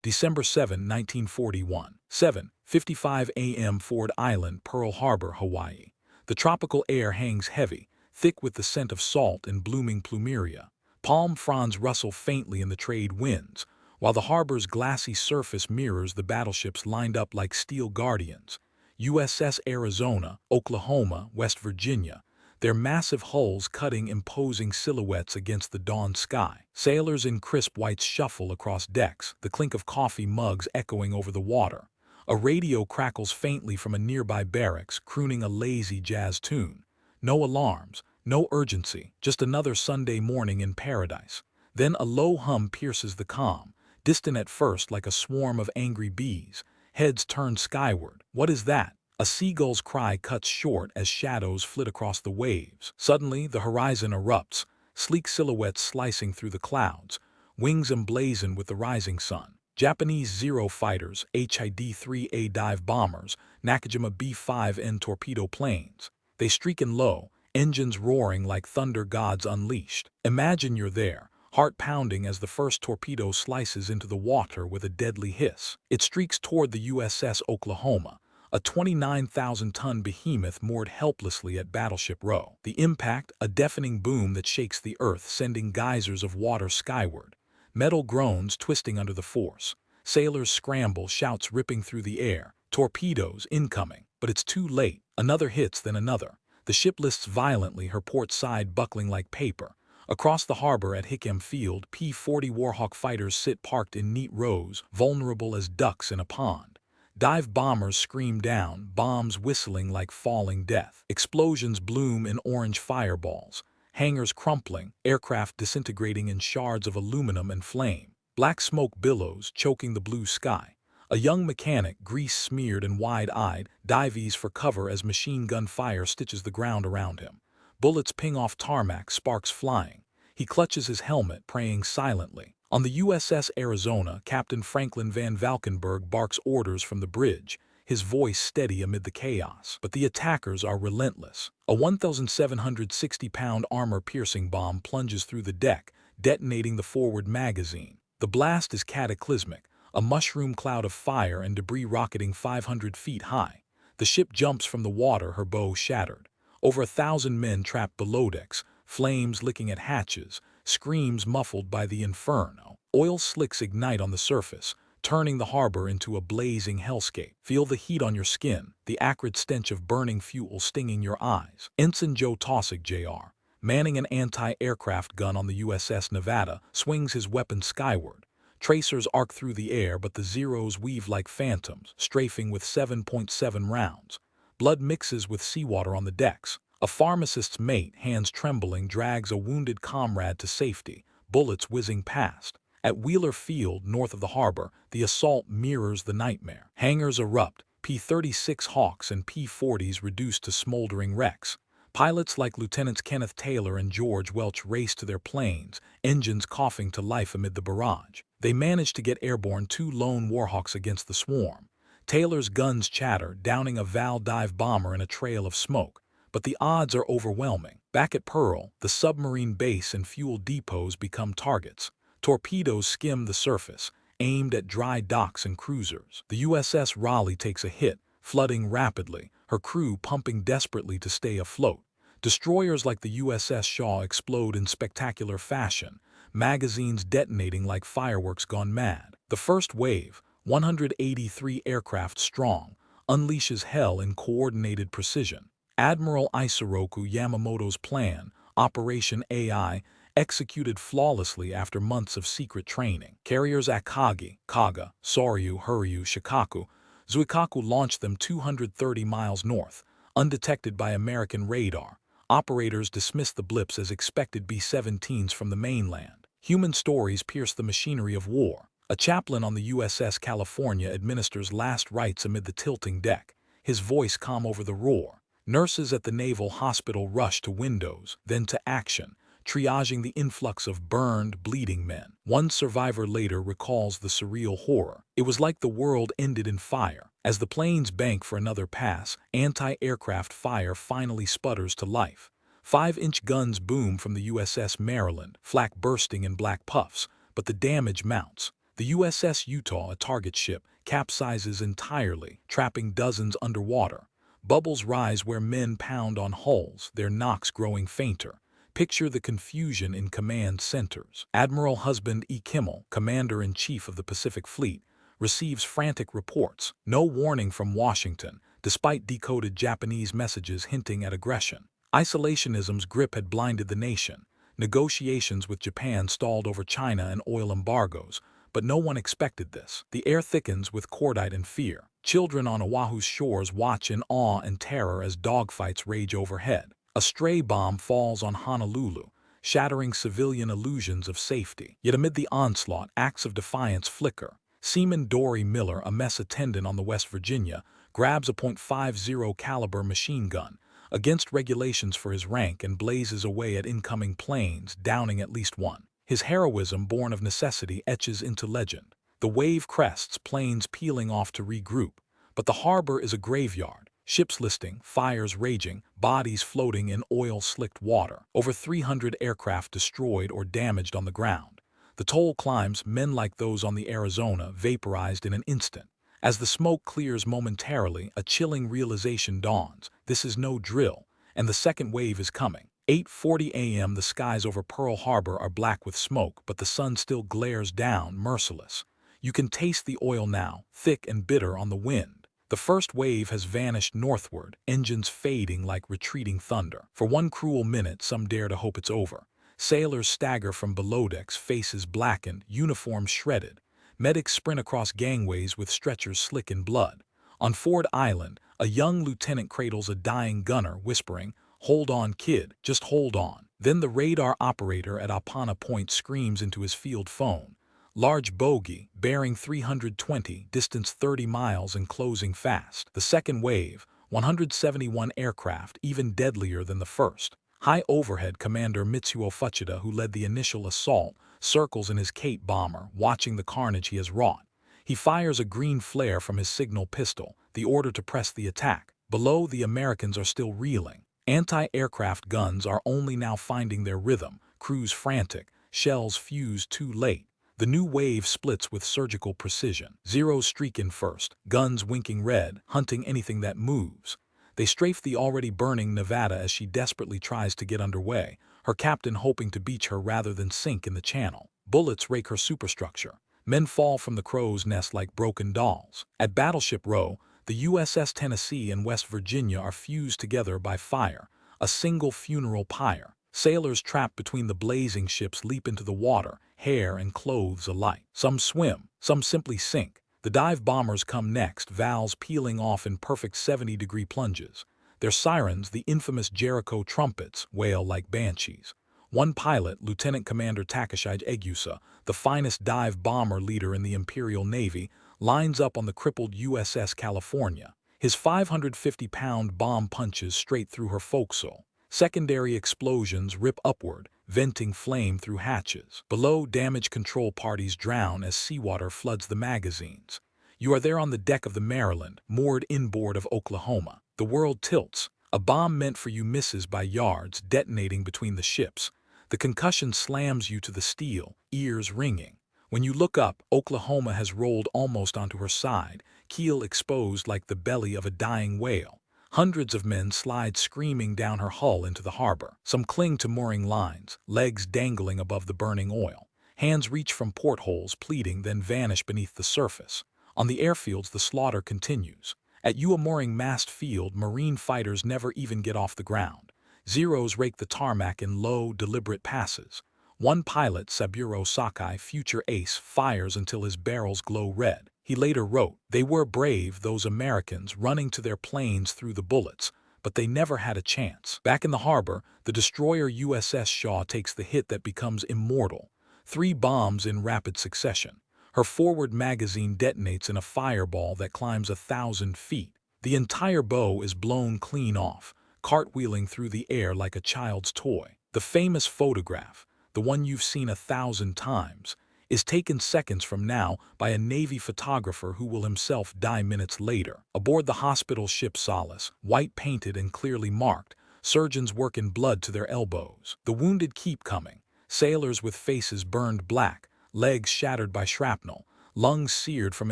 December 7, 1941. 7:55 a.m. Ford Island, Pearl Harbor, Hawaii. The tropical air hangs heavy, thick with the scent of salt and blooming plumeria. Palm fronds rustle faintly in the trade winds, while the harbor's glassy surface mirrors the battleships lined up like steel guardians. USS Arizona, Oklahoma, West Virginia, their massive hulls cutting imposing silhouettes against the dawn sky. Sailors in crisp whites shuffle across decks, the clink of coffee mugs echoing over the water. A radio crackles faintly from a nearby barracks, crooning a lazy jazz tune. No alarms, no urgency, just another Sunday morning in paradise. Then a low hum pierces the calm, distant at first like a swarm of angry bees. Heads turn skyward. What is that? A seagull's cry cuts short as shadows flit across the waves. Suddenly, the horizon erupts, sleek silhouettes slicing through the clouds, wings emblazoned with the rising sun. Japanese Zero fighters, HID-3A dive bombers, Nakajima B-5N torpedo planes. They streak in low, engines roaring like thunder gods unleashed. Imagine you're there, heart pounding as the first torpedo slices into the water with a deadly hiss. It streaks toward the USS Oklahoma, a 29,000-ton behemoth moored helplessly at Battleship Row. The impact, a deafening boom that shakes the earth, sending geysers of water skyward. Metal groans twisting under the force. Sailors scramble, shouts ripping through the air. Torpedoes incoming. But it's too late. Another hits, then another. The ship lists violently, her port side buckling like paper. Across the harbor at Hickam Field, P-40 Warhawk fighters sit parked in neat rows, vulnerable as ducks in a pond. Dive bombers scream down, bombs whistling like falling death. Explosions bloom in orange fireballs. Hangars crumpling, aircraft disintegrating in shards of aluminum and flame. Black smoke billows, choking the blue sky. A young mechanic, grease-smeared and wide-eyed, dives for cover as machine gun fire stitches the ground around him. Bullets ping off tarmac, sparks flying. He clutches his helmet, praying silently. On the USS Arizona, Captain Franklin Van Valkenburg barks orders from the bridge, his voice steady amid the chaos. But the attackers are relentless. A 1,760-pound armor-piercing bomb plunges through the deck, detonating the forward magazine. The blast is cataclysmic, a mushroom cloud of fire and debris rocketing 500 feet high. The ship jumps from the water, her bow shattered. Over 1,000 men trapped below decks, flames licking at hatches, screams muffled by the inferno. Oil slicks ignite on the surface, turning the harbor into a blazing hellscape. Feel the heat on your skin, the acrid stench of burning fuel stinging your eyes. Ensign Joe Taussig, Jr., manning an anti-aircraft gun on the USS Nevada, swings his weapon skyward. Tracers arc through the air, but the Zeros weave like phantoms, strafing with 7.7 rounds. Blood mixes with seawater on the decks. A pharmacist's mate, hands trembling, drags a wounded comrade to safety, bullets whizzing past. At Wheeler Field, north of the harbor, the assault mirrors the nightmare. Hangars erupt, P-36 Hawks and P-40s reduced to smoldering wrecks. Pilots like Lieutenants Kenneth Taylor and George Welch race to their planes, engines coughing to life amid the barrage. They manage to get airborne 2 lone Warhawks against the swarm. Taylor's guns chatter, downing a Val dive bomber in a trail of smoke. But the odds are overwhelming. Back at Pearl, the submarine base and fuel depots become targets. Torpedoes skim the surface, aimed at dry docks and cruisers. The USS Raleigh takes a hit, flooding rapidly, her crew pumping desperately to stay afloat. Destroyers like the USS Shaw explode in spectacular fashion, magazines detonating like fireworks gone mad. The first wave, 183 aircraft strong, unleashes hell in coordinated precision. Admiral Isoroku Yamamoto's plan, Operation AI, executed flawlessly after months of secret training. Carriers Akagi, Kaga, Soryu, Huryu, Shikaku, Zuikaku launched them 230 miles north, undetected by American radar. Operators dismissed the blips as expected B-17s from the mainland. Human stories pierce the machinery of war. A chaplain on the USS California administers last rites amid the tilting deck, his voice calm over the roar. Nurses at the Naval Hospital rush to windows, then to action, triaging the influx of burned, bleeding men. One survivor later recalls the surreal horror. It was like the world ended in fire. As the planes bank for another pass, anti-aircraft fire finally sputters to life. 5-inch guns boom from the USS Maryland, flak bursting in black puffs, but the damage mounts. The USS Utah, a target ship, capsizes entirely, trapping dozens underwater. Bubbles rise where men pound on hulls, their knocks growing fainter. Picture the confusion in command centers. Admiral Husband E. Kimmel, Commander-in-Chief of the Pacific Fleet, receives frantic reports. No warning from Washington, despite decoded Japanese messages hinting at aggression. Isolationism's grip had blinded the nation. Negotiations with Japan stalled over China and oil embargoes, but no one expected this. The air thickens with cordite and fear. Children on Oahu's shores watch in awe and terror as dogfights rage overhead. A stray bomb falls on Honolulu, shattering civilian illusions of safety. Yet amid the onslaught, acts of defiance flicker. Seaman Dory Miller, a mess attendant on the West Virginia, grabs a .50 caliber machine gun against regulations for his rank and blazes away at incoming planes, downing at least one. His heroism, born of necessity, etches into legend. The wave crests, planes peeling off to regroup. But the harbor is a graveyard. Ships listing, fires raging, bodies floating in oil-slicked water. Over 300 aircraft destroyed or damaged on the ground. The toll climbs, men like those on the Arizona vaporized in an instant. As the smoke clears momentarily, a chilling realization dawns. This is no drill, and the second wave is coming. 8:40 a.m. The skies over Pearl Harbor are black with smoke, but the sun still glares down, merciless. You can taste the oil now, thick and bitter on the wind. The first wave has vanished northward, engines fading like retreating thunder. For one cruel minute, some dare to hope it's over. Sailors stagger from below decks, faces blackened, uniforms shredded. Medics sprint across gangways with stretchers slick in blood. On Ford Island, a young lieutenant cradles a dying gunner, whispering, "Hold on, kid, just hold on." Then the radar operator at Apana Point screams into his field phone. Large bogey, bearing 320, distance 30 miles and closing fast. The second wave, 171 aircraft, even deadlier than the first. High overhead, Commander Mitsuo Fuchida, who led the initial assault, circles in his Kate bomber, watching the carnage he has wrought. He fires a green flare from his signal pistol, the order to press the attack. Below, the Americans are still reeling. Anti-aircraft guns are only now finding their rhythm, crews frantic, shells fused too late. The new wave splits with surgical precision. Zeros streak in first, guns winking red, hunting anything that moves. They strafe the already burning Nevada as she desperately tries to get underway, her captain hoping to beach her rather than sink in the channel. Bullets rake her superstructure. Men fall from the crow's nest like broken dolls. At Battleship Row, the USS Tennessee and West Virginia are fused together by fire, a single funeral pyre. Sailors trapped between the blazing ships leap into the water, hair and clothes alike. Some swim, some simply sink. The dive bombers come next, valves peeling off in perfect 70-degree plunges. Their sirens, the infamous Jericho trumpets, wail like banshees. One pilot, Lieutenant Commander Takashige Egusa, the finest dive bomber leader in the Imperial Navy, lines up on the crippled USS California. His 550-pound bomb punches straight through her forecastle. Secondary explosions rip upward, venting flame through hatches. Below, damage control parties drown as seawater floods the magazines. You are there on the deck of the Maryland, moored inboard of Oklahoma. The world tilts. A bomb meant for you misses by yards, detonating between the ships. The concussion slams you to the steel, ears ringing. When you look up, Oklahoma has rolled almost onto her side, keel exposed like the belly of a dying whale. Hundreds of men slide screaming down her hull into the harbor. Some cling to mooring lines, legs dangling above the burning oil. Hands reach from portholes, pleading, then vanish beneath the surface. On the airfields, the slaughter continues. At Mooring Mast Field, Marine fighters never even get off the ground. Zeros rake the tarmac in low, deliberate passes. One pilot, Saburo Sakai, future ace, fires until his barrels glow red. He later wrote, "They were brave, those Americans, running to their planes through the bullets, but they never had a chance." Back in the harbor, the destroyer USS Shaw takes the hit that becomes immortal. 3 bombs in rapid succession. Her forward magazine detonates in a fireball that climbs 1,000 feet. The entire bow is blown clean off, cartwheeling through the air like a child's toy. The famous photograph, the one you've seen 1,000 times, is taken seconds from now by a Navy photographer who will himself die minutes later. Aboard the hospital ship Solace, white-painted and clearly marked, surgeons work in blood to their elbows. The wounded keep coming, sailors with faces burned black, legs shattered by shrapnel, lungs seared from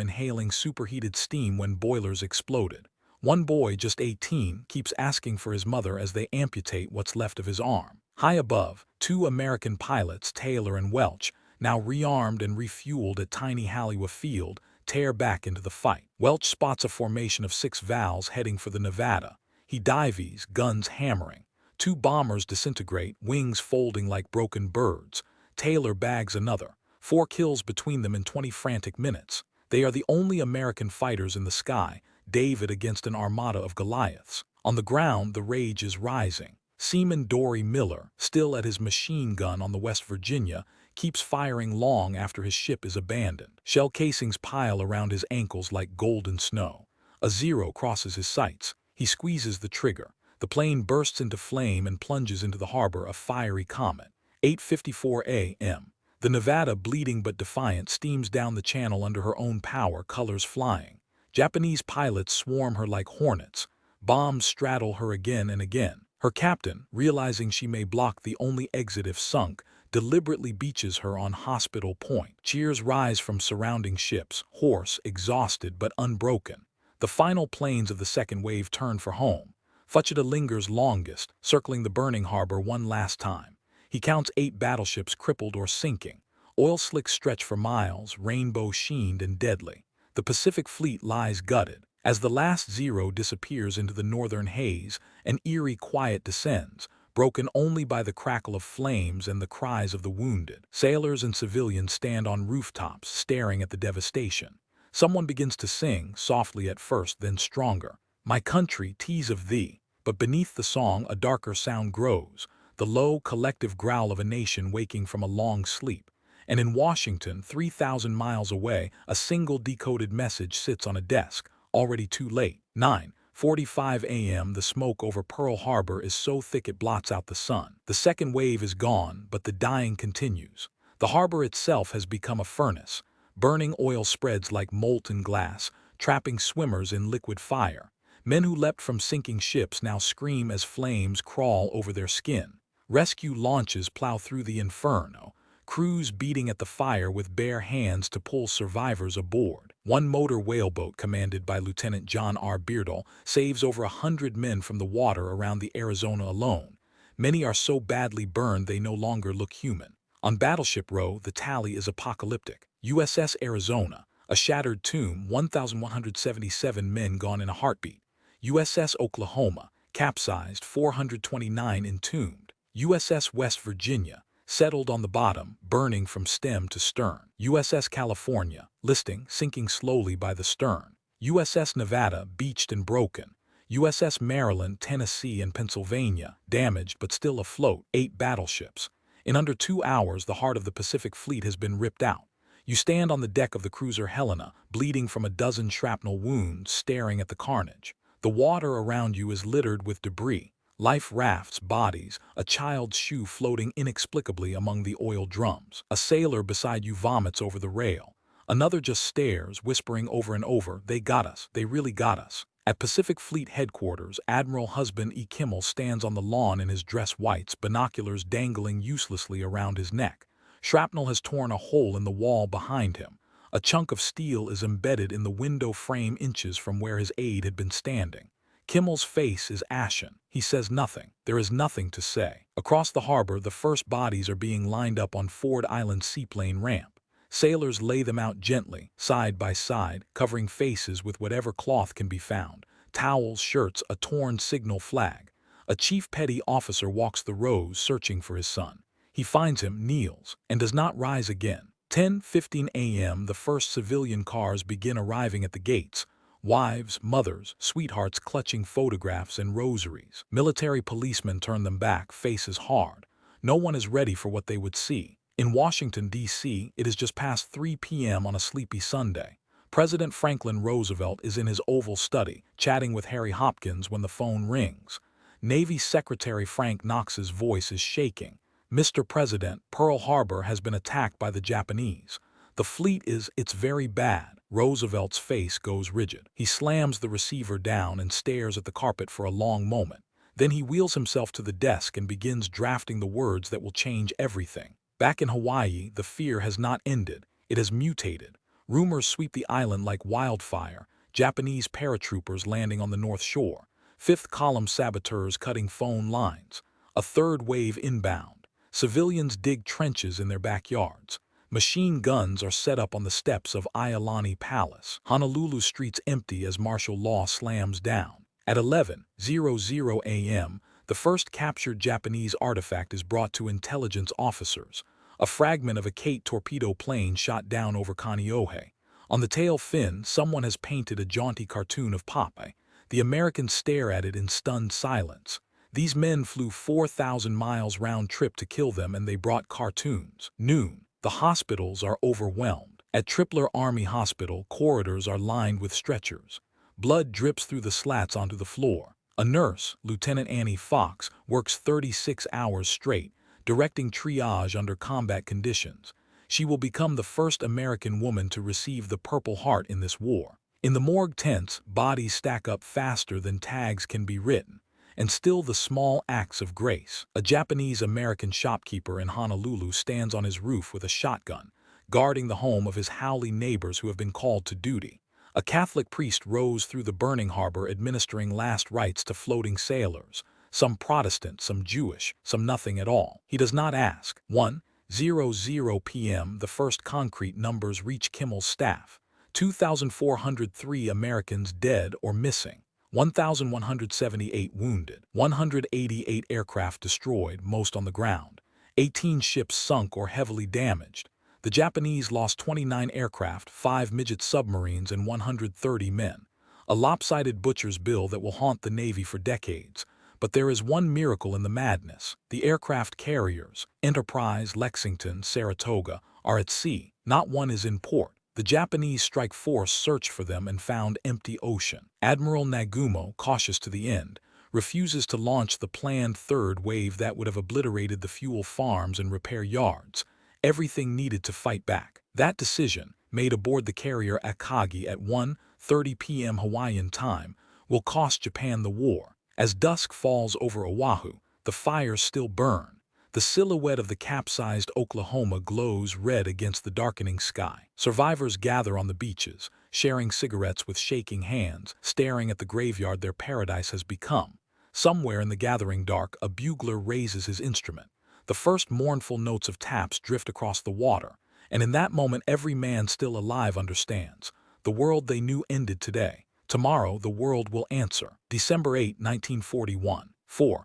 inhaling superheated steam when boilers exploded. One boy, just 18, keeps asking for his mother as they amputate what's left of his arm. High above, two American pilots, Taylor and Welch, now rearmed and refueled at tiny Halliwell Field, tear back into the fight. Welch spots a formation of 6 Vals heading for the Nevada. He dives, guns hammering. 2 bombers disintegrate, wings folding like broken birds. Taylor bags another. 4 kills between them in 20 frantic minutes. They are the only American fighters in the sky, David against an armada of Goliaths. On the ground, the rage is rising. Seaman Dory Miller, still at his machine gun on the West Virginia, keeps firing long after his ship is abandoned. Shell casings pile around his ankles like golden snow. A Zero crosses his sights. He squeezes the trigger. The plane bursts into flame and plunges into the harbor, a fiery comet. 8:54 a.m. The Nevada, bleeding but defiant, steams down the channel under her own power, colors flying. Japanese pilots swarm her like hornets. Bombs straddle her again and again. Her captain, realizing she may block the only exit if sunk, deliberately beaches her on Hospital Point. Cheers rise from surrounding ships, hoarse, exhausted, but unbroken. The final planes of the second wave turn for home. Fuchida lingers longest, circling the burning harbor one last time. He counts 8 battleships crippled or sinking. Oil slicks stretch for miles, rainbow-sheened and deadly. The Pacific Fleet lies gutted. As the last Zero disappears into the northern haze, an eerie quiet descends, broken only by the crackle of flames and the cries of the wounded. Sailors and civilians stand on rooftops, staring at the devastation. Someone begins to sing, softly at first, then stronger. My country, 'tis of thee. But beneath the song, a darker sound grows, the low, collective growl of a nation waking from a long sleep. And in Washington, 3,000 miles away, a single decoded message sits on a desk, already too late. 9:45 a.m. The smoke over Pearl Harbor is so thick it blots out the sun. The second wave is gone, but the dying continues. The harbor itself has become a furnace. Burning oil spreads like molten glass, trapping swimmers in liquid fire. Men who leapt from sinking ships now scream as flames crawl over their skin. Rescue launches plow through the inferno, crews beating at the fire with bare hands to pull survivors aboard. One motor whaleboat, commanded by Lieutenant John R. Beardall, saves over 100 men from the water around the Arizona alone. Many are so badly burned they no longer look human. On Battleship Row, the tally is apocalyptic. USS Arizona, a shattered tomb, 1,177 men gone in a heartbeat. USS Oklahoma, capsized, 429 entombed. USS West Virginia, settled on the bottom, burning from stem to stern. USS California, listing, sinking slowly by the stern. USS Nevada, beached and broken. USS Maryland, Tennessee, and Pennsylvania, damaged but still afloat, 8 battleships. In under 2 hours, the heart of the Pacific Fleet has been ripped out. You stand on the deck of the cruiser Helena, bleeding from a dozen shrapnel wounds, staring at the carnage. The water around you is littered with debris. Life rafts, bodies, a child's shoe floating inexplicably among the oil drums. A sailor beside you vomits over the rail. Another just stares, whispering over and over, "They got us, they really got us." At Pacific Fleet headquarters, Admiral Husband E. Kimmel stands on the lawn in his dress whites, binoculars dangling uselessly around his neck. Shrapnel has torn a hole in the wall behind him. A chunk of steel is embedded in the window frame inches from where his aide had been standing. Kimmel's face is ashen. He says nothing. There is nothing to say. Across the harbor, the first bodies are being lined up on Ford Island seaplane ramp. Sailors lay them out gently, side by side, covering faces with whatever cloth can be found. Towels, shirts, a torn signal flag. A chief petty officer walks the rows searching for his son. He finds him, kneels, and does not rise again. 10:15 a.m. The first civilian cars begin arriving at the gates. Wives, mothers, sweethearts clutching photographs and rosaries. Military policemen turn them back, faces hard. No one is ready for what they would see. In Washington, D.C., it is just past 3 p.m. on a sleepy Sunday. President Franklin Roosevelt is in his Oval study, chatting with Harry Hopkins when the phone rings. Navy Secretary Frank Knox's voice is shaking. "Mr. President, Pearl Harbor has been attacked by the Japanese. The fleet it's very bad." Roosevelt's face goes rigid. He slams the receiver down and stares at the carpet for a long moment. Then he wheels himself to the desk and begins drafting the words that will change everything. Back in Hawaii, the fear has not ended. It has mutated. Rumors sweep the island like wildfire, Japanese paratroopers landing on the North Shore, fifth column saboteurs cutting phone lines, a third wave inbound. Civilians dig trenches in their backyards. Machine guns are set up on the steps of Iolani Palace. Honolulu streets empty as martial law slams down. At 11:00 a.m., the first captured Japanese artifact is brought to intelligence officers, a fragment of a Kate torpedo plane shot down over Kaneohe. On the tail fin, someone has painted a jaunty cartoon of Popeye. The Americans stare at it in stunned silence. These men flew 4,000 miles round trip to kill them, and they brought cartoons. Noon. The hospitals are overwhelmed. At Tripler Army Hospital, corridors are lined with stretchers. Blood drips through the slats onto the floor. A nurse, Lieutenant Annie Fox, works 36 hours straight, directing triage under combat conditions. She will become the first American woman to receive the Purple Heart in this war. In the morgue tents, bodies stack up faster than tags can be written. And still the small acts of grace. A Japanese-American shopkeeper in Honolulu stands on his roof with a shotgun, guarding the home of his haole neighbors who have been called to duty. A Catholic priest rows through the burning harbor administering last rites to floating sailors, some Protestant, some Jewish, some nothing at all. He does not ask. 1:00 p.m. The first concrete numbers reach Kimmel's staff. 2,403 Americans dead or missing. 1,178 wounded. 188 aircraft destroyed, most on the ground. 18 ships sunk or heavily damaged. The Japanese lost 29 aircraft, 5 midget submarines, and 130 men. A lopsided butcher's bill that will haunt the Navy for decades. But there is one miracle in the madness. The aircraft carriers, Enterprise, Lexington, Saratoga, are at sea. Not one is in port. The Japanese strike force searched for them and found empty ocean. Admiral Nagumo, cautious to the end, refuses to launch the planned third wave that would have obliterated the fuel farms and repair yards. Everything needed to fight back. That decision, made aboard the carrier Akagi at 1:30 p.m. Hawaiian time, will cost Japan the war. As dusk falls over Oahu, the fires still burn. The silhouette of the capsized Oklahoma glows red against the darkening sky. Survivors gather on the beaches, sharing cigarettes with shaking hands, staring at the graveyard their paradise has become. Somewhere in the gathering dark, a bugler raises his instrument. The first mournful notes of taps drift across the water, and in that moment every man still alive understands. The world they knew ended today. Tomorrow the world will answer. December 8, 1941. 4:00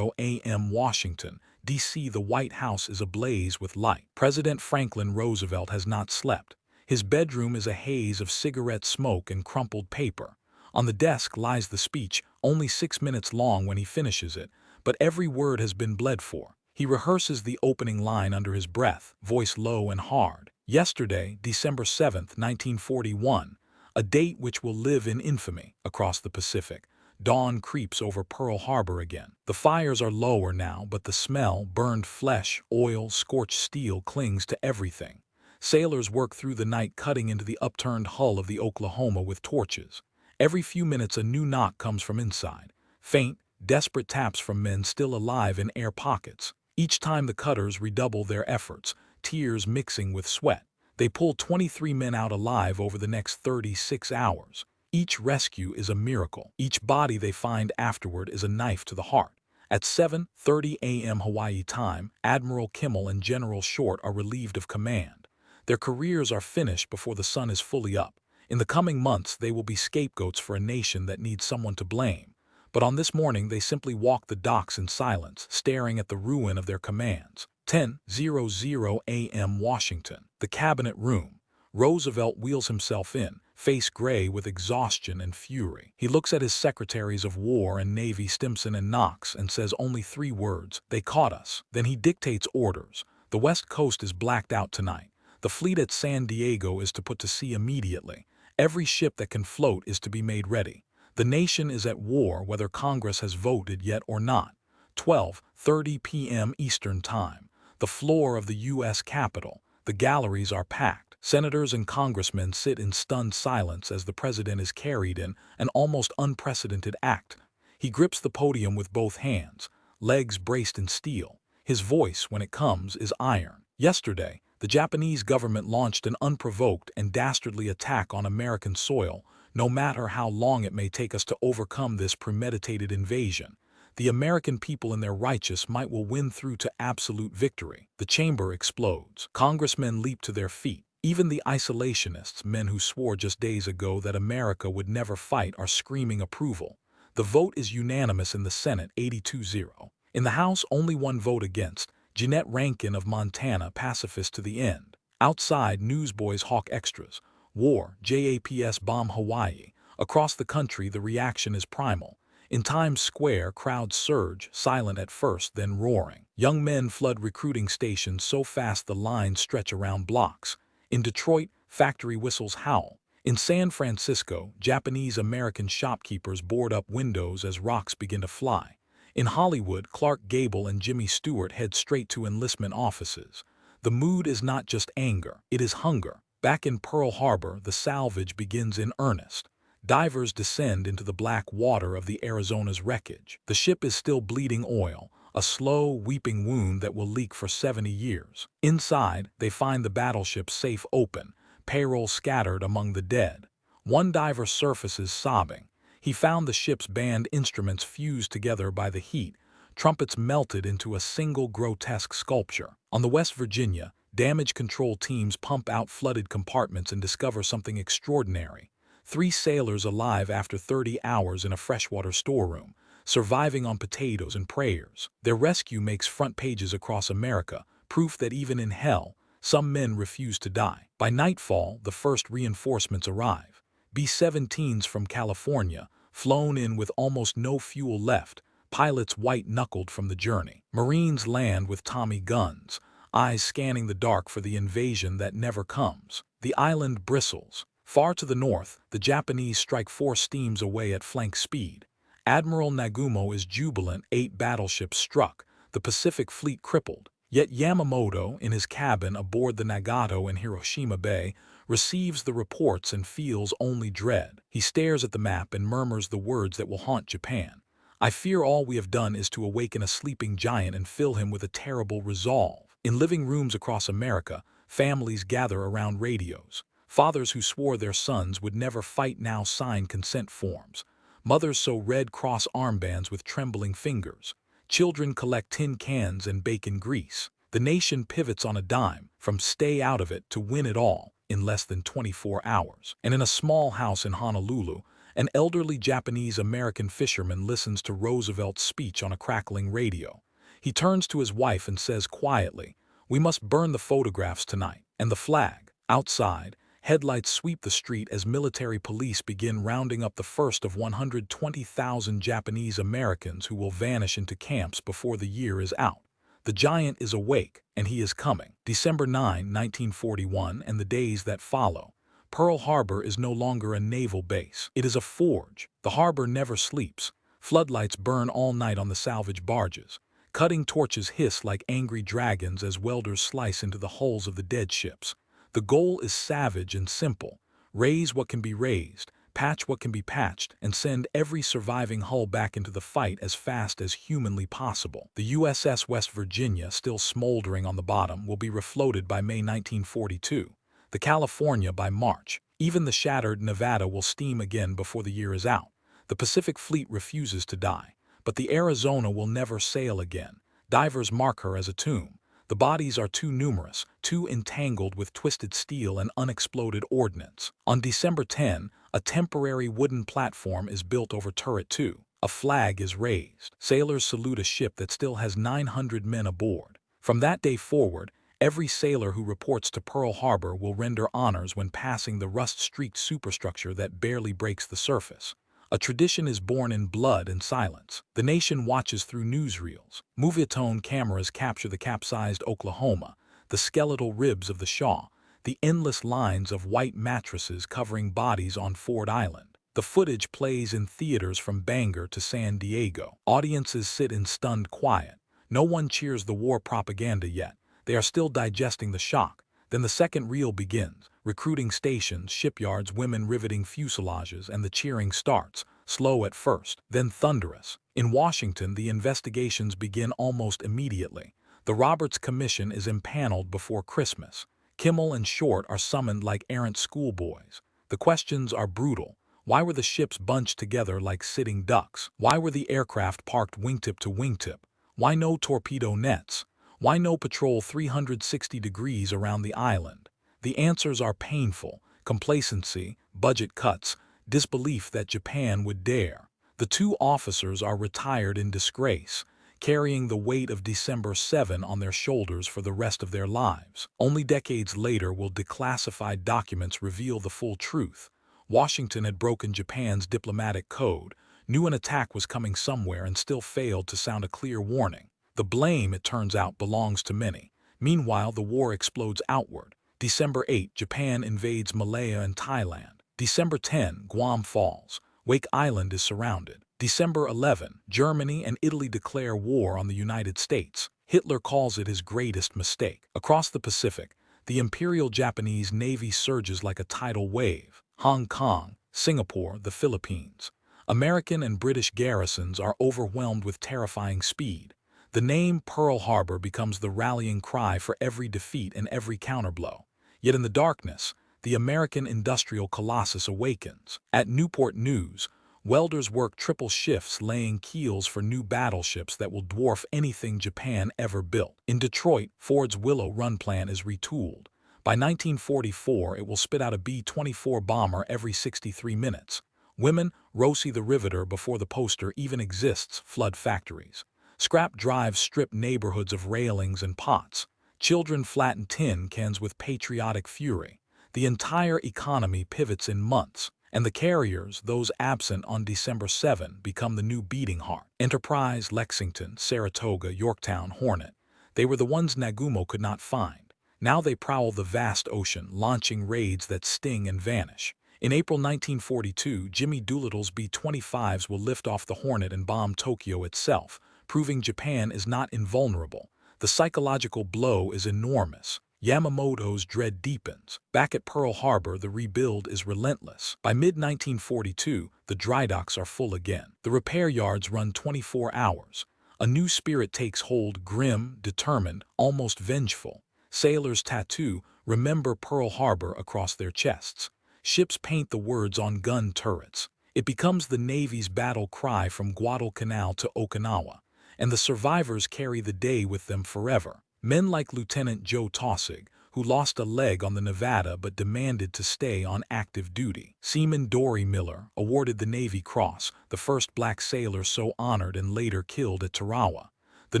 a.m. Washington, D.C. The White House is ablaze with light. President Franklin Roosevelt has not slept. His bedroom is a haze of cigarette smoke and crumpled paper. On the desk lies the speech, only 6 minutes long when he finishes it, but every word has been bled for. He rehearses the opening line under his breath, voice low and hard. Yesterday, December 7, 1941, a date which will live in infamy across the Pacific. Dawn creeps over Pearl Harbor again. The fires are lower now, but the smell, burned flesh, oil, scorched steel clings to everything. Sailors work through the night cutting into the upturned hull of the Oklahoma with torches. Every few minutes a new knock comes from inside. Faint, desperate taps from men still alive in air pockets. Each time the cutters redouble their efforts, tears mixing with sweat. They pull 23 men out alive over the next 36 hours. Each rescue is a miracle. Each body they find afterward is a knife to the heart. At 7:30 a.m. Hawaii time, Admiral Kimmel and General Short are relieved of command. Their careers are finished before the sun is fully up. In the coming months, they will be scapegoats for a nation that needs someone to blame. But on this morning, they simply walk the docks in silence, staring at the ruin of their commands. 10:00 a.m. Washington, the cabinet room. Roosevelt wheels himself in, face gray with exhaustion and fury. He looks at his secretaries of War and Navy, Stimson and Knox, and says only 3 words: "They caught us." Then he dictates orders. The West Coast is blacked out tonight. The fleet at San Diego is to put to sea immediately. Every ship that can float is to be made ready. The nation is at war whether Congress has voted yet or not. 12:30 p.m. Eastern Time. The floor of the U.S. Capitol. The galleries are packed. Senators and congressmen sit in stunned silence as the president is carried in an almost unprecedented act. He grips the podium with both hands, legs braced in steel. His voice, when it comes, is iron. Yesterday, the Japanese government launched an unprovoked and dastardly attack on American soil, no matter how long it may take us to overcome this premeditated invasion. The American people in their righteous might will win through to absolute victory. The chamber explodes. Congressmen leap to their feet. Even the isolationists, men who swore just days ago that America would never fight, are screaming approval. The vote is unanimous in the Senate, 82-0. In the House, only one vote against. Jeanette Rankin of Montana, pacifist to the end. Outside, newsboys hawk extras. War, JAPS bomb Hawaii. Across the country, the reaction is primal. In Times Square, crowds surge, silent at first, then roaring. Young men flood recruiting stations so fast the lines stretch around blocks. In Detroit, factory whistles howl. In San Francisco, Japanese-American shopkeepers board up windows as rocks begin to fly. In Hollywood, Clark Gable and Jimmy Stewart head straight to enlistment offices. The mood is not just anger, it is hunger. Back in Pearl Harbor, the salvage begins in earnest. Divers descend into the black water of the Arizona's wreckage. The ship is still bleeding oil, a slow, weeping wound that will leak for 70 years. Inside, they find the battleship safe open, payroll scattered among the dead. One diver surfaces sobbing. He found the ship's band instruments fused together by the heat, trumpets melted into a single grotesque sculpture. On the West Virginia, damage control teams pump out flooded compartments and discover something extraordinary. 3 sailors alive after 30 hours in a freshwater storeroom, surviving on potatoes and prayers. Their rescue makes front pages across America, proof that even in hell, some men refuse to die. By nightfall, the first reinforcements arrive. B-17s from California, flown in with almost no fuel left, pilots white-knuckled from the journey. Marines land with Tommy guns, eyes scanning the dark for the invasion that never comes. The island bristles. Far to the north, the Japanese strike 4 steams away at flank speed. Admiral Nagumo is jubilant, 8 battleships struck, the Pacific Fleet crippled. Yet Yamamoto, in his cabin aboard the Nagato in Hiroshima Bay, receives the reports and feels only dread. He stares at the map and murmurs the words that will haunt Japan. I fear all we have done is to awaken a sleeping giant and fill him with a terrible resolve. In living rooms across America, families gather around radios. Fathers who swore their sons would never fight now sign consent forms. Mothers sew Red Cross armbands with trembling fingers. Children collect tin cans and bacon grease. The nation pivots on a dime, from stay out of it to win it all, in less than 24 hours. And in a small house in Honolulu, an elderly Japanese-American fisherman listens to Roosevelt's speech on a crackling radio. He turns to his wife and says quietly, "We must burn the photographs tonight." And the flag. Outside, headlights sweep the street as military police begin rounding up the first of 120,000 Japanese Americans who will vanish into camps before the year is out. The giant is awake, and he is coming. December 9, 1941, and the days that follow. Pearl Harbor is no longer a naval base. It is a forge. The harbor never sleeps. Floodlights burn all night on the salvage barges. Cutting torches hiss like angry dragons as welders slice into the hulls of the dead ships. The goal is savage and simple. Raise what can be raised, patch what can be patched, and send every surviving hull back into the fight as fast as humanly possible. The USS West Virginia, still smoldering on the bottom, will be refloated by May 1942. The California by March. Even the shattered Nevada will steam again before the year is out. The Pacific Fleet refuses to die. But the Arizona will never sail again. Divers mark her as a tomb. The bodies are too numerous, too entangled with twisted steel and unexploded ordnance. On December 10, a temporary wooden platform is built over Turret 2. A flag is raised. Sailors salute a ship that still has 900 men aboard. From that day forward, every sailor who reports to Pearl Harbor will render honors when passing the rust-streaked superstructure that barely breaks the surface. A tradition is born in blood and silence. The nation watches through newsreels. Movietone cameras capture the capsized Oklahoma, the skeletal ribs of the Shaw, the endless lines of white mattresses covering bodies on Ford Island. The footage plays in theaters from Bangor to San Diego. Audiences sit in stunned quiet. No one cheers the war propaganda yet. They are still digesting the shock. Then the second reel begins. Recruiting stations, shipyards, women riveting fuselages, and the cheering starts, slow at first, then thunderous. In Washington, the investigations begin almost immediately. The Roberts Commission is impaneled before Christmas. Kimmel and Short are summoned like errant schoolboys. The questions are brutal. Why were the ships bunched together like sitting ducks? Why were the aircraft parked wingtip to wingtip? Why no torpedo nets? Why no patrol 360 degrees around the island? The answers are painful: complacency, budget cuts, disbelief that Japan would dare. The two officers are retired in disgrace, carrying the weight of December 7 on their shoulders for the rest of their lives. Only decades later will declassified documents reveal the full truth. Washington had broken Japan's diplomatic code, knew an attack was coming somewhere, and still failed to sound a clear warning. The blame, it turns out, belongs to many. Meanwhile, the war explodes outward. December 8, Japan invades Malaya and Thailand. December 10, Guam falls. Wake Island is surrounded. December 11, Germany and Italy declare war on the United States. Hitler calls it his greatest mistake. Across the Pacific, the Imperial Japanese Navy surges like a tidal wave. Hong Kong, Singapore, the Philippines. American and British garrisons are overwhelmed with terrifying speed. The name Pearl Harbor becomes the rallying cry for every defeat and every counterblow. Yet in the darkness, the American industrial colossus awakens. At Newport News, welders work triple shifts laying keels for new battleships that will dwarf anything Japan ever built. In Detroit, Ford's Willow Run plant is retooled. By 1944, it will spit out a B-24 bomber every 63 minutes. Women, Rosie the Riveter before the poster even exists, flood factories. Scrap drives strip neighborhoods of railings and pots. Children flatten tin cans with patriotic fury. The entire economy pivots in months, and the carriers, those absent on December 7, become the new beating heart. Enterprise, Lexington, Saratoga, Yorktown, Hornet. They were the ones Nagumo could not find. Now they prowl the vast ocean, launching raids that sting and vanish. In April 1942, Jimmy Doolittle's B-25s will lift off the Hornet and bomb Tokyo itself, proving Japan is not invulnerable. The psychological blow is enormous. Yamamoto's dread deepens. Back at Pearl Harbor, the rebuild is relentless. By mid-1942, the dry docks are full again. The repair yards run 24 hours. A new spirit takes hold, grim, determined, almost vengeful. Sailors tattoo "Remember Pearl Harbor" across their chests. Ships paint the words on gun turrets. It becomes the Navy's battle cry from Guadalcanal to Okinawa, and the survivors carry the day with them forever. Men like Lieutenant Joe Taussig, who lost a leg on the Nevada but demanded to stay on active duty. Seaman Dory Miller, awarded the Navy Cross, the first black sailor so honored and later killed at Tarawa. The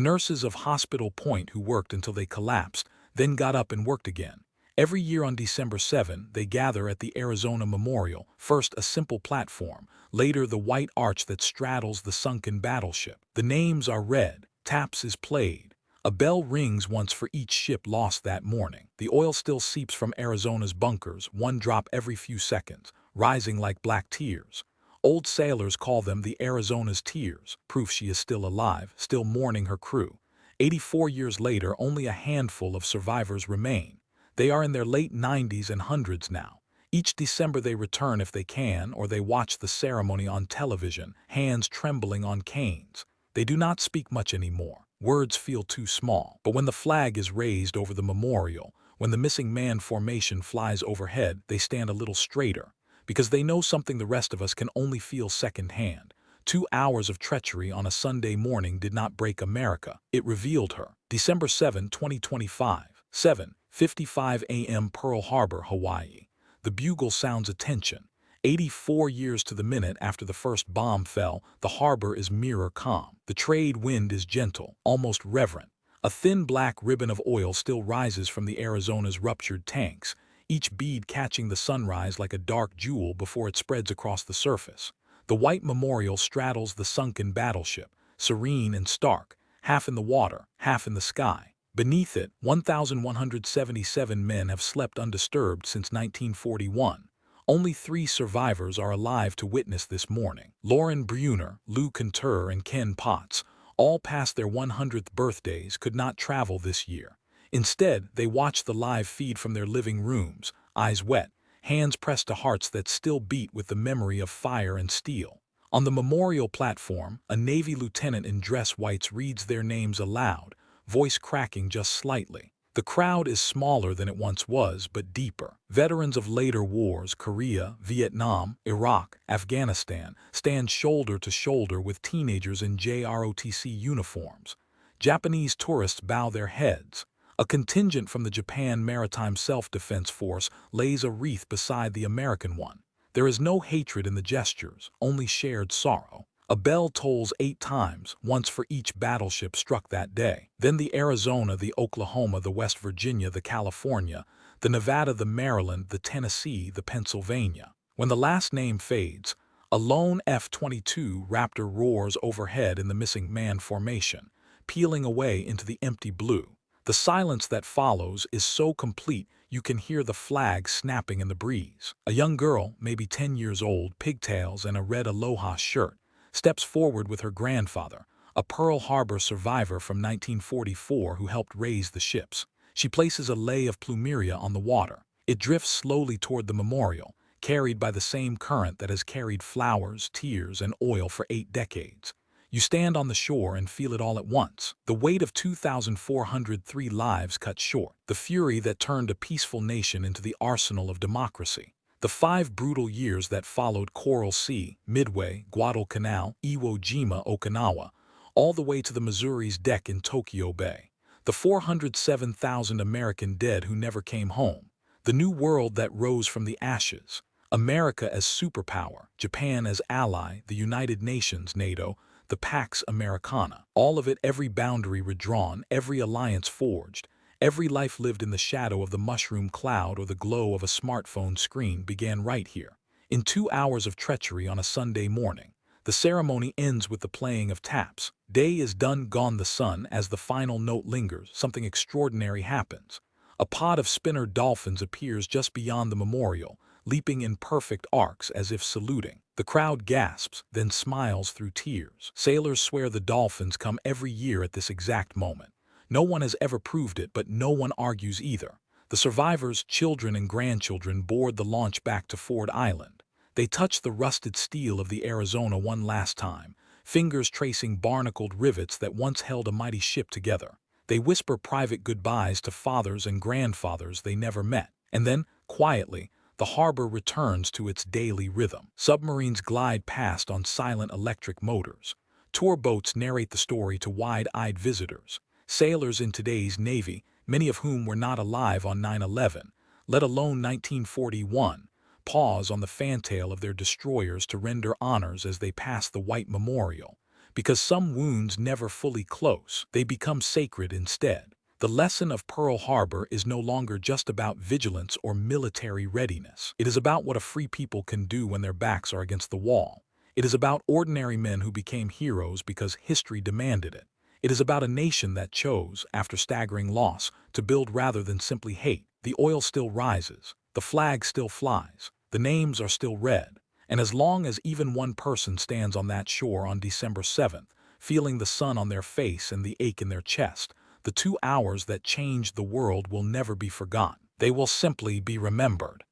nurses of Hospital Point, who worked until they collapsed, then got up and worked again. Every year on December 7, they gather at the Arizona Memorial, first a simple platform, later the white arch that straddles the sunken battleship. The names are read, taps is played. A bell rings once for each ship lost that morning. The oil still seeps from Arizona's bunkers, one drop every few seconds, rising like black tears. Old sailors call them the Arizona's tears, proof she is still alive, still mourning her crew. 84 years later, only a handful of survivors remain. They are in their late 90s and hundreds now. Each December they return if they can, or they watch the ceremony on television, hands trembling on canes. They do not speak much anymore. Words feel too small. But when the flag is raised over the memorial, when the missing man formation flies overhead, they stand a little straighter, because they know something the rest of us can only feel secondhand. 2 hours of treachery on a Sunday morning did not break America. It revealed her. December 7, 2025, 7:55 a.m. Pearl Harbor, Hawaii. The bugle sounds attention. 84 years to the minute after the first bomb fell, the harbor is mirror calm. The trade wind is gentle, almost reverent. A thin black ribbon of oil still rises from the Arizona's ruptured tanks, each bead catching the sunrise like a dark jewel before it spreads across the surface. The white memorial straddles the sunken battleship, serene and stark, half in the water, half in the sky. Beneath it, 1,177 men have slept undisturbed since 1941. Only 3 survivors are alive to witness this morning. Lauren Brunner, Lou Contour, and Ken Potts, all past their 100th birthdays, could not travel this year. Instead, they watch the live feed from their living rooms, eyes wet, hands pressed to hearts that still beat with the memory of fire and steel. On the memorial platform, a Navy lieutenant in dress whites reads their names aloud, voice cracking just slightly. The crowd is smaller than it once was, but deeper. Veterans of later wars, Korea, Vietnam, Iraq, Afghanistan, stand shoulder to shoulder with teenagers in JROTC uniforms. Japanese tourists bow their heads. A contingent from the Japan Maritime Self-Defense Force lays a wreath beside the American one. There is no hatred in the gestures, only shared sorrow. A bell tolls 8 times, once for each battleship struck that day. Then the Arizona, the Oklahoma, the West Virginia, the California, the Nevada, the Maryland, the Tennessee, the Pennsylvania. When the last name fades, a lone F-22 Raptor roars overhead in the missing man formation, peeling away into the empty blue. The silence that follows is so complete you can hear the flag snapping in the breeze. A young girl, maybe 10 years old, pigtails and a red Aloha shirt, steps forward with her grandfather, a Pearl Harbor survivor from 1944 who helped raise the ships. She places a lei of plumeria on the water. It drifts slowly toward the memorial, carried by the same current that has carried flowers, tears, and oil for 8 decades. You stand on the shore and feel it all at once. The weight of 2,403 lives cut short, the fury that turned a peaceful nation into the arsenal of democracy. The 5 brutal years that followed Coral Sea, Midway, Guadalcanal, Iwo Jima, Okinawa, all the way to the Missouri's deck in Tokyo Bay. The 407,000 American dead who never came home. The new world that rose from the ashes. America as superpower, Japan as ally, the United Nations, NATO, the Pax Americana. All of it, every boundary redrawn, every alliance forged. Every life lived in the shadow of the mushroom cloud or the glow of a smartphone screen began right here. In 2 hours of treachery on a Sunday morning, the ceremony ends with the playing of taps. Day is done, gone the sun. As the final note lingers, something extraordinary happens. A pod of spinner dolphins appears just beyond the memorial, leaping in perfect arcs as if saluting. The crowd gasps, then smiles through tears. Sailors swear the dolphins come every year at this exact moment. No one has ever proved it, but no one argues either. The survivors, children and grandchildren, board the launch back to Ford Island. They touch the rusted steel of the Arizona one last time, fingers tracing barnacled rivets that once held a mighty ship together. They whisper private goodbyes to fathers and grandfathers they never met. And then, quietly, the harbor returns to its daily rhythm. Submarines glide past on silent electric motors. Tour boats narrate the story to wide-eyed visitors. Sailors in today's Navy, many of whom were not alive on 9/11, let alone 1941, pause on the fantail of their destroyers to render honors as they pass the white memorial. Because some wounds never fully close, they become sacred instead. The lesson of Pearl Harbor is no longer just about vigilance or military readiness. It is about what a free people can do when their backs are against the wall. It is about ordinary men who became heroes because history demanded it. It is about a nation that chose, after staggering loss, to build rather than simply hate. The oil still rises, the flag still flies, the names are still read, and as long as even one person stands on that shore on December 7th, feeling the sun on their face and the ache in their chest, the 2 hours that changed the world will never be forgotten. They will simply be remembered.